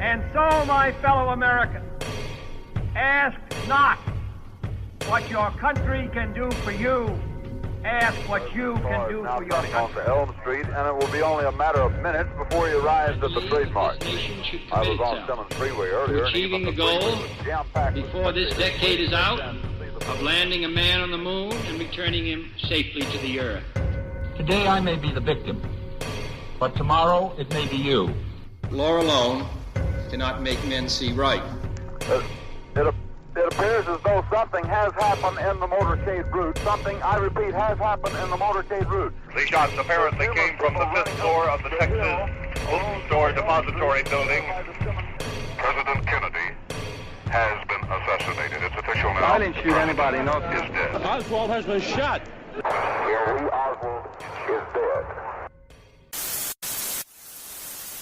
And so, my fellow Americans, ask not what your country can do for you. Ask what you can do for your country. Onto Elm Street, and it will be only a matter of minutes before he arrives at the trademark. I was on Simmons Freeway earlier. Achieving the goal before this decade is out of landing a man on the moon and returning him safely to the earth. Today I may be the victim, but tomorrow it may be you. Law alone cannot make men see right. It appears as though something has happened in the motorcade route. Something, I repeat, has happened in the motorcade route. The shots apparently came from the fifth floor of the Texas Open Store Depository Building. President Kennedy has been assassinated. It's official now. I didn't shoot anybody, no. Is dead. Oswald has been shot. Lee Oswald is dead.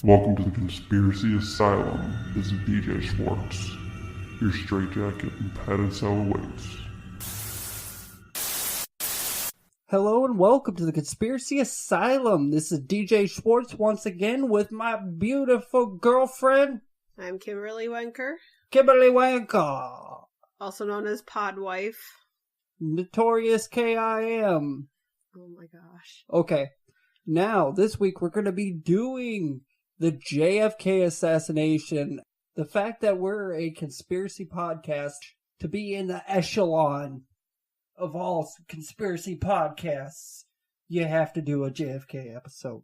Welcome to the Conspiracy Asylum. This is DJ Schwartz. Your straitjacket and padded cell awaits. Hello and welcome to the Conspiracy Asylum. This is DJ Schwartz once again with my beautiful girlfriend. I'm Kimberly Wenker. Kimberly Wenker. Also known as Podwife. Notorious K.I.M. Oh my gosh. Okay. Now, this week we're going to be doing the JFK Assassination. The fact that we're a conspiracy podcast, to be in the echelon of all conspiracy podcasts, you have to do a JFK episode.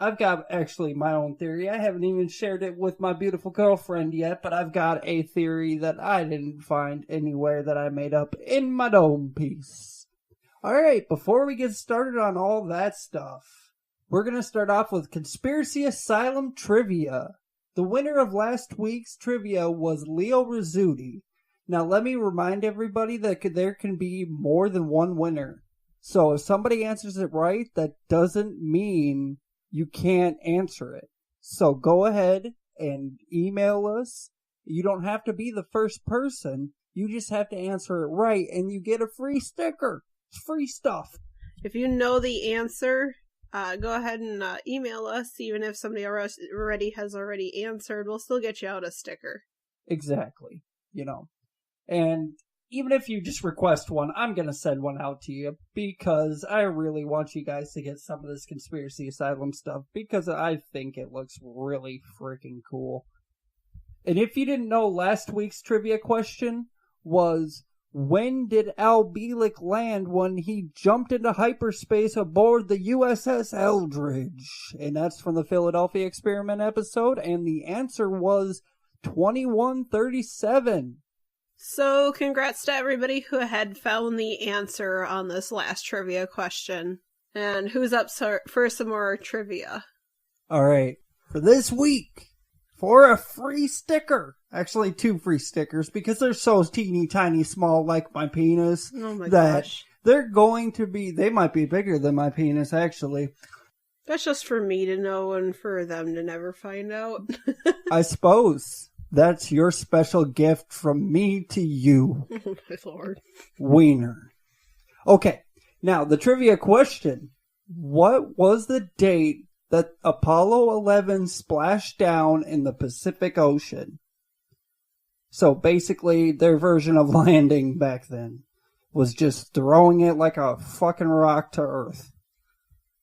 I've got actually my own theory. I haven't even shared it with my beautiful girlfriend yet, but I've got a theory that I didn't find anywhere that I made up in my dome piece. Alright, before we get started on all that stuff, we're going to start off with Conspiracy Asylum Trivia. The winner of last week's trivia was Leo Rizzuti. Now let me remind everybody that there can be more than one winner. So if somebody answers it right, that doesn't mean you can't answer it. So go ahead and email us. You don't have to be the first person. You just have to answer it right and you get a free sticker. It's free stuff. If you know the answer, go ahead and email us. Even if somebody has already answered, we'll still get you out a sticker. Exactly. And even if you just request one, I'm going to send one out to you because I really want you guys to get some of this Conspiracy Asylum stuff because I think it looks really freaking cool. And if you didn't know, last week's trivia question was, when did Al Bielek land when he jumped into hyperspace aboard the USS Eldridge? And that's from the Philadelphia Experiment episode, and the answer was 2137. So, congrats to everybody who had found the answer on this last trivia question. And who's up for some more trivia? Alright, for this week, for a free sticker, actually 2 free stickers, because they're so teeny tiny small like my penis, oh my that gosh. they might be bigger than my penis, actually. That's just for me to know and for them to never find out. I suppose. That's your special gift from me to you. Oh my lord. Wiener. Okay, now the trivia question. What was the date that Apollo 11 splashed down in the Pacific Ocean? So basically, their version of landing back then was just throwing it like a fucking rock to Earth.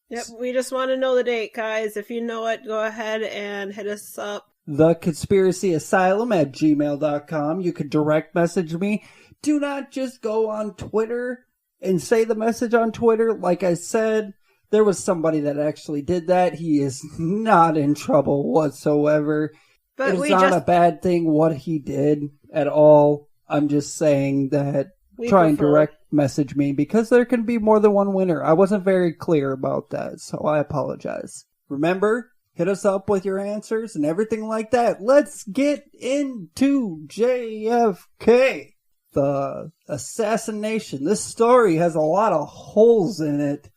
Yep, we just want to know the date, guys. If you know it, go ahead and hit us up. theconspiracyasylum@gmail.com. You could direct message me. Do not just go on Twitter and say the message on Twitter. Like I said, there was somebody that actually did that. He is not in trouble whatsoever. But it's not a bad thing what he did at all. I'm just saying that try and direct message me because there can be more than one winner. I wasn't very clear about that, so I apologize. Remember, hit us up with your answers and everything like that. Let's get into JFK. The assassination. This story has a lot of holes in it.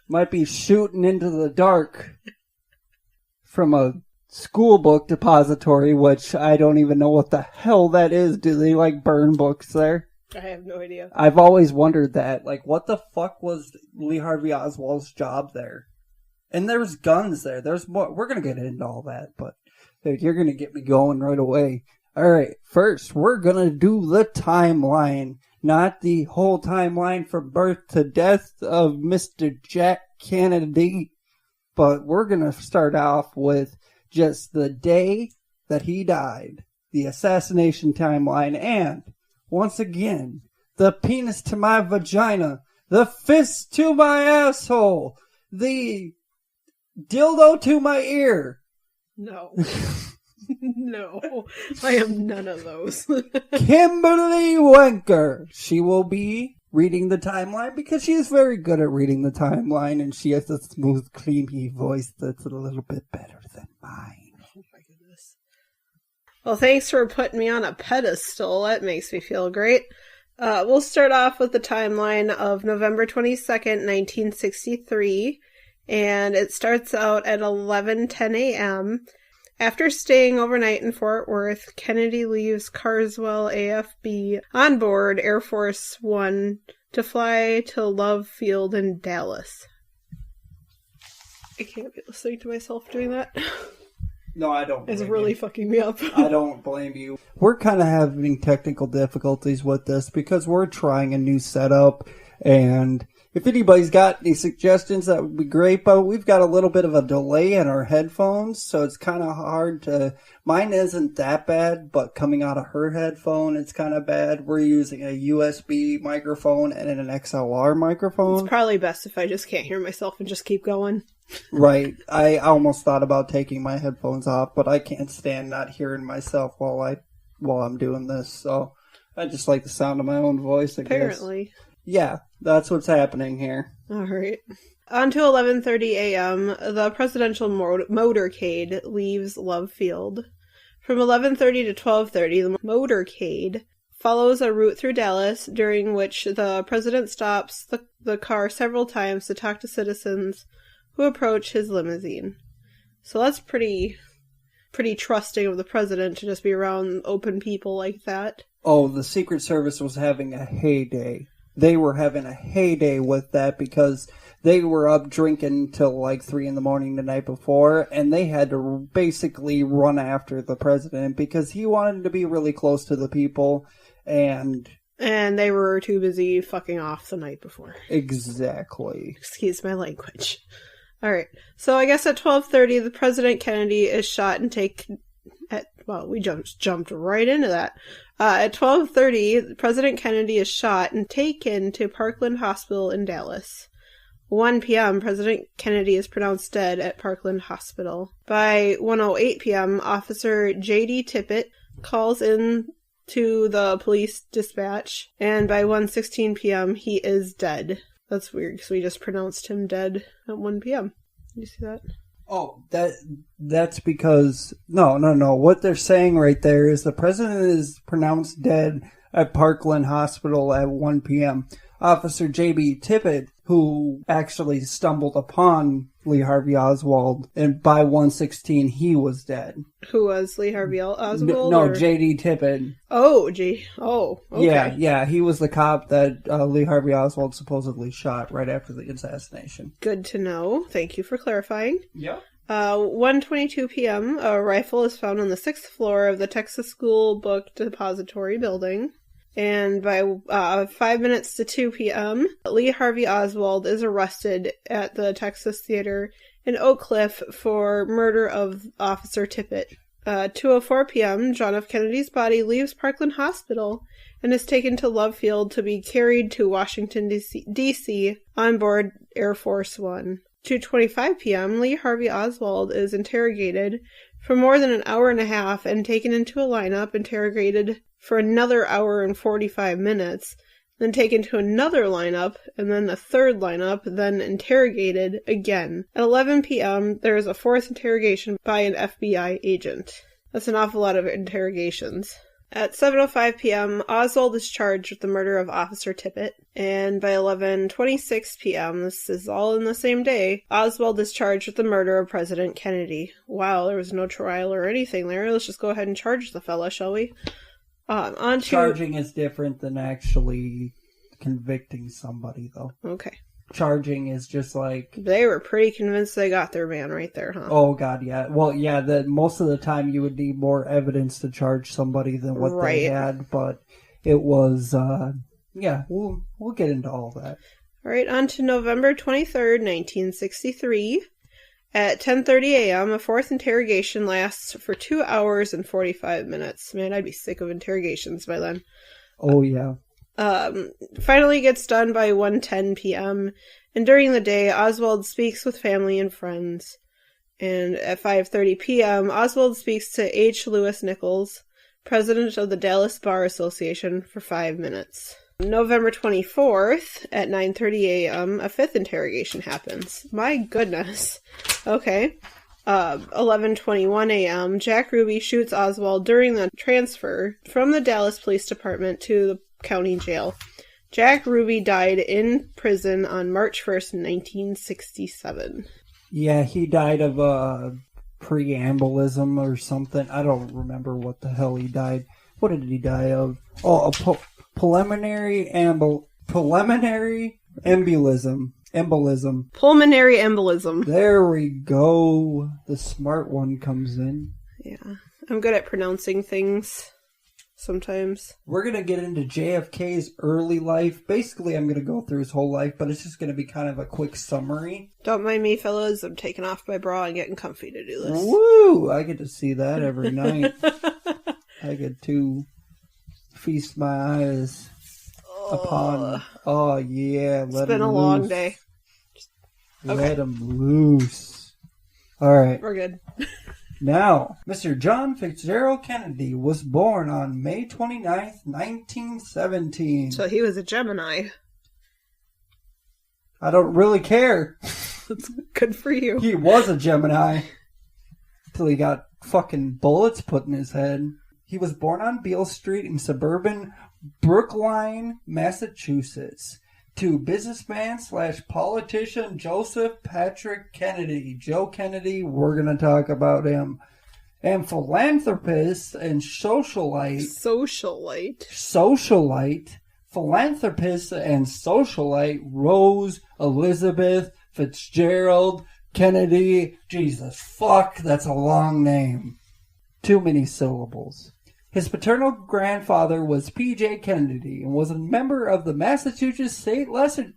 Might be shooting into the dark from a school book depository, which I don't even know what the hell that is. Do they burn books there? I have no idea. I've always wondered that. What the fuck was Lee Harvey Oswald's job there? And there's guns there. There's more. We're going to get into all that, but dude, you're going to get me going right away. All right, first, we're going to do the timeline. Not the whole timeline from birth to death of Mr. Jack Kennedy, but we're going to start off with just the day that he died, the assassination timeline, and, once again, the penis to my vagina, the fist to my asshole, the dildo to my ear. No. No, I am none of those. Kimberly Wenker. She will be reading the timeline because she is very good at reading the timeline, and she has a smooth, creamy voice that's a little bit better than mine. Oh my goodness. Well, thanks for putting me on a pedestal. That makes me feel great. We'll start off with the timeline of November 22nd, 1963, and it starts out at 11:10 a.m., After staying overnight in Fort Worth, Kennedy leaves Carswell AFB on board Air Force One to fly to Love Field in Dallas. I can't be listening to myself doing that. No, I don't blame It's really fucking me up. I don't blame you. We're kind of having technical difficulties with this because we're trying a new setup, and if anybody's got any suggestions, that would be great, but we've got a little bit of a delay in our headphones, so it's kind of hard to... Mine isn't that bad, but coming out of her headphone, it's kind of bad. We're using a USB microphone and an XLR microphone. It's probably best if I just can't hear myself and just keep going. Right. I almost thought about taking my headphones off, but I can't stand not hearing myself while I'm doing this, so I just like the sound of my own voice, I guess. Apparently. Yeah, that's what's happening here. All right. On to 11:30 a.m., the presidential motorcade leaves Love Field. From 11:30 to 12:30, the motorcade follows a route through Dallas, during which the president stops the car several times to talk to citizens who approach his limousine. So that's pretty trusting of the president to just be around open people like that. Oh, the Secret Service was having a heyday. They were having a heyday with that because they were up drinking till like 3 a.m. the night before, and they had to basically run after the president because he wanted to be really close to the people, and they were too busy fucking off the night before. Exactly. Excuse my language. Alright, so I guess at 12:30, the President Kennedy is shot and taken... we just jumped right into that. At 12:30, President Kennedy is shot and taken to Parkland Hospital in Dallas. 1 p.m., President Kennedy is pronounced dead at Parkland Hospital. By 1:08 p.m., Officer J.D. Tippit calls in to the police dispatch, and by 1:16 p.m., he is dead. That's weird, because we just pronounced him dead at 1 p.m. Did you see that? Oh, that's because... No. What they're saying right there is the president is pronounced dead at Parkland Hospital at 1 p.m. Officer J.B. Tippit, who actually stumbled upon Lee Harvey Oswald, and by 1:16 he was dead. Who was Lee Harvey Oswald? No, J.D. Tippit. Okay. Yeah, he was the cop that Lee Harvey Oswald supposedly shot right after the assassination. Good to know. Thank you for clarifying. Yeah. 1:22 p.m., a rifle is found on the 6th floor of the Texas School Book Depository building. And by 5 minutes to 2 p.m., Lee Harvey Oswald is arrested at the Texas Theater in Oak Cliff for murder of Officer Tippit. 2:04 p.m., John F. Kennedy's body leaves Parkland Hospital and is taken to Love Field to be carried to Washington, D.C. on board Air Force One. 2:25 p.m., Lee Harvey Oswald is interrogated for more than an hour and a half and taken into a lineup, interrogated for another hour and 45 minutes, then taken to another lineup, and then a third lineup, then interrogated again. At 11 p.m., there is a fourth interrogation by an FBI agent. That's an awful lot of interrogations. At 7:05 p.m., Oswald is charged with the murder of Officer Tippit, and by 11:26 p.m., this is all in the same day, Oswald is charged with the murder of President Kennedy. Wow, there was no trial or anything there. Let's just go ahead and charge the fella, shall we? Charging is different than actually convicting somebody, though. Okay. charging is just like... They were pretty convinced they got their man right there, huh? Oh, God, yeah. Well, yeah, most of the time you would need more evidence to charge somebody than what they had, but it was, yeah, we'll get into all that. All right, on to November 23rd, 1963. At 10:30 a.m., a fourth interrogation lasts for 2 hours and 45 minutes. Man, I'd be sick of interrogations by then. Oh, yeah. Finally gets done by 1:10 p.m., and during the day, Oswald speaks with family and friends. And at 5:30 p.m., Oswald speaks to H. Lewis Nichols, president of the Dallas Bar Association, for 5 minutes. November 24th, at 9:30 a.m., a fifth interrogation happens. My goodness. Okay. 11:21 a.m., Jack Ruby shoots Oswald during the transfer from the Dallas Police Department to the county jail. Jack Ruby died in prison on March 1st, 1967. Yeah, he died of preambulism or something. I don't remember what the hell he died. What did he die of? Oh, pulmonary embolism. Pulmonary embolism. There we go. The smart one comes in. Yeah. I'm good at pronouncing things sometimes. We're going to get into JFK's early life. Basically, I'm going to go through his whole life, but it's just going to be kind of a quick summary. Don't mind me, fellas. I'm taking off my bra and getting comfy to do this. Woo! I get to see that every night. I get to feast my eyes upon... Oh, yeah. It's been a long day. Let him loose. All right. We're good. Now, Mr. John Fitzgerald Kennedy was born on May 29th, 1917. So he was a Gemini. I don't really care. That's good for you. He was a Gemini. Till he got fucking bullets put in his head. He was born on Beale Street in suburban Brookline, Massachusetts, to businessman/politician Joseph Patrick Kennedy. Joe Kennedy, we're going to talk about him. And philanthropist and socialite, philanthropist and socialite Rose Elizabeth Fitzgerald Kennedy. Jesus, fuck, that's a long name. Too many syllables. His paternal grandfather was P.J. Kennedy and was a member of the Massachusetts State Legislature.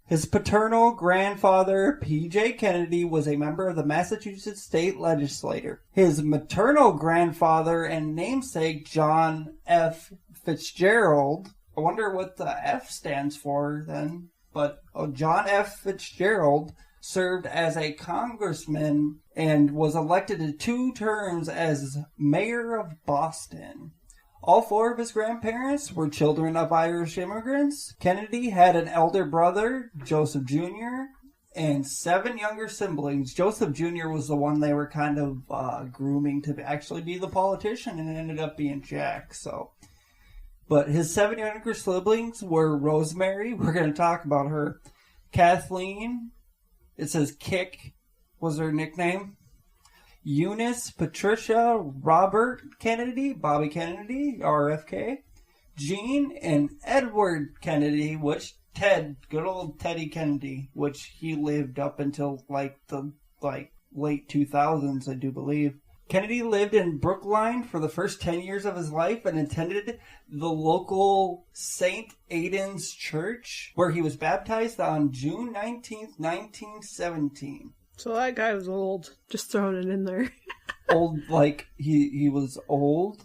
His paternal grandfather, P.J. Kennedy, was a member of the Massachusetts State Legislature. His maternal grandfather and namesake, John F. Fitzgerald, I wonder what the F stands for then, but John F. Fitzgerald served as a congressman and was elected to 2 terms as mayor of Boston. All 4 of his grandparents were children of Irish immigrants. Kennedy had an elder brother, Joseph Jr., and 7 younger siblings. Joseph Jr. was the one they were kind of grooming to actually be the politician, and it ended up being Jack, so... But his 7 younger siblings were Rosemary, we're going to talk about her, Kathleen, it says Kick was her nickname, Eunice, Patricia, Robert Kennedy, Bobby Kennedy, RFK, Jean, and Edward Kennedy, which good old Teddy Kennedy, which he lived up until the late 2000s, I do believe. Kennedy lived in Brookline for the first 10 years of his life and attended the local St. Aidan's Church, where he was baptized on June 19th, 1917. So that guy was old. Just throwing it in there. Old, he was old?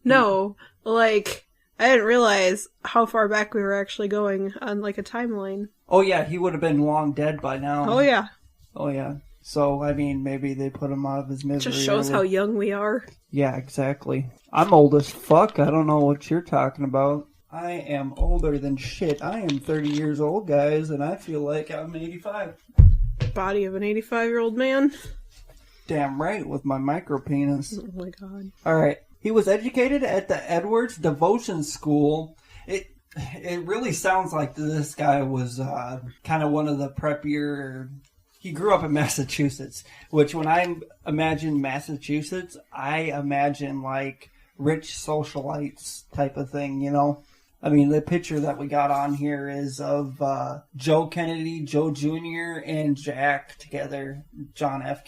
No, I didn't realize how far back we were actually going on, a timeline. Oh, yeah, he would have been long dead by now. Oh, yeah. Oh, yeah. So, I mean, maybe they put him out of his misery. Just shows how young we are. Yeah, exactly. I'm old as fuck. I don't know what you're talking about. I am older than shit. I am 30 years old, guys, and I feel like I'm 85. Body of an 85-year-old man? Damn right, with my micro penis. Oh my god. Alright. He was educated at the Edwards Devotion School. It really sounds like this guy was kind of one of the preppier... He grew up in Massachusetts, which when I imagine Massachusetts, I imagine rich socialites type of thing, you know? I mean, the picture that we got on here is of Joe Kennedy, Joe Jr., and Jack together, John F.